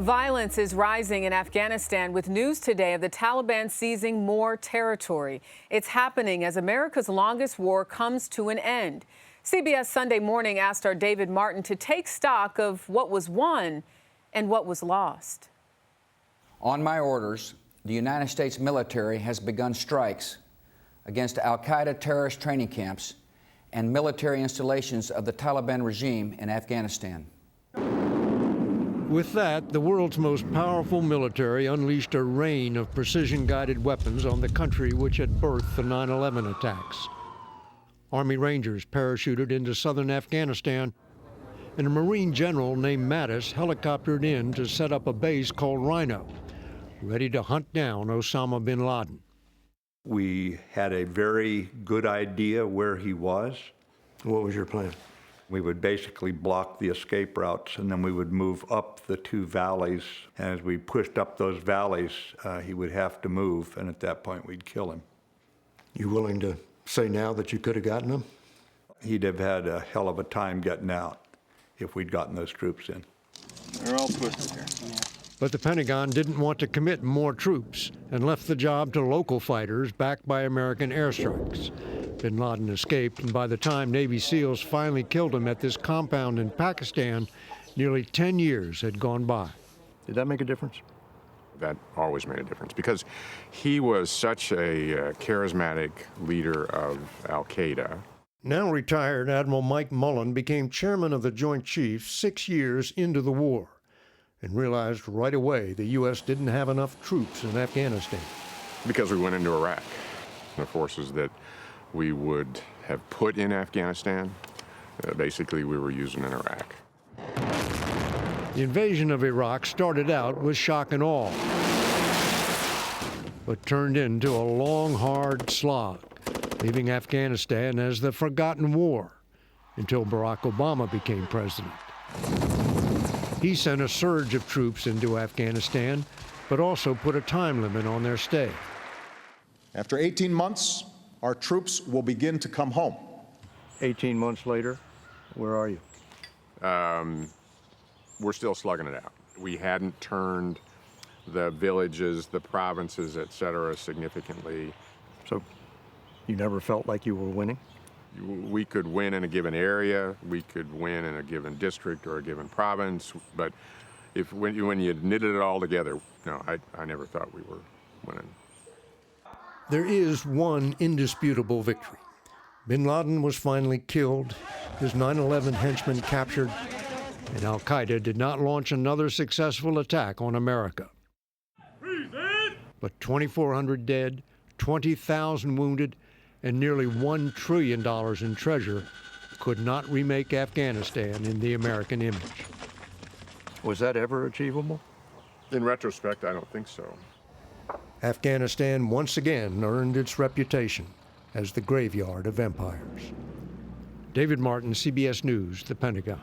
Violence is rising in Afghanistan with news today of the Taliban seizing more territory. It's happening as America's longest war comes to an end. CBS Sunday Morning asked our David Martin to take stock of what was won and what was lost. On my orders, the United States military has begun strikes against al-Qaeda terrorist training camps and military installations of the Taliban regime in Afghanistan. With that, the world's most powerful military unleashed a rain of precision-guided weapons on the country which had birthed the 9/11 attacks. Army Rangers parachuted into southern Afghanistan, and a Marine general named Mattis helicoptered in to set up a base called Rhino, ready to hunt down Osama bin Laden. We had a very good idea where he was. What was your plan? We would basically block the escape routes, and then we would move up the two valleys. And as we pushed up those valleys, he would have to move, and at that point, we'd kill him. You willing to say now that you could have gotten him? He'd have had a hell of a time getting out if we'd gotten those troops in. They're all twisted here. But the Pentagon didn't want to commit more troops and left the job to local fighters backed by American airstrikes. Bin Laden escaped, and by the time Navy SEALs finally killed him at this compound in Pakistan, nearly 10 years had gone by. Did that make a difference? That always made a difference because he was such a charismatic leader of al-Qaeda. Now retired Admiral Mike Mullen became chairman of the Joint Chiefs 6 years into the war and realized right away the U.S. didn't have enough troops in Afghanistan. Because we went into Iraq. The forces that we would have put in Afghanistan, basically we were using in Iraq. The invasion of Iraq started out with shock and awe, but turned into a long, hard slog, leaving Afghanistan as the forgotten war until Barack Obama became president. He sent a surge of troops into Afghanistan, but also put a time limit on their stay. After 18 months, our troops will begin to come home. 18 months later, where are you? We're still slugging it out. We hadn't turned the villages, the provinces, et cetera, significantly. So you never felt like you were winning? We could win in a given area, we could win in a given district or a given province, but when you knitted it all together, no, I never thought we were winning. There is one indisputable victory. Bin Laden was finally killed, his 9/11 henchmen captured, and al-Qaeda did not launch another successful attack on America. But 2,400 dead, 20,000 wounded, and nearly $1 trillion in treasure could not remake Afghanistan in the American image. Was that ever achievable? In retrospect, I don't think so. Afghanistan once again earned its reputation as the graveyard of empires. David Martin, CBS News, the Pentagon.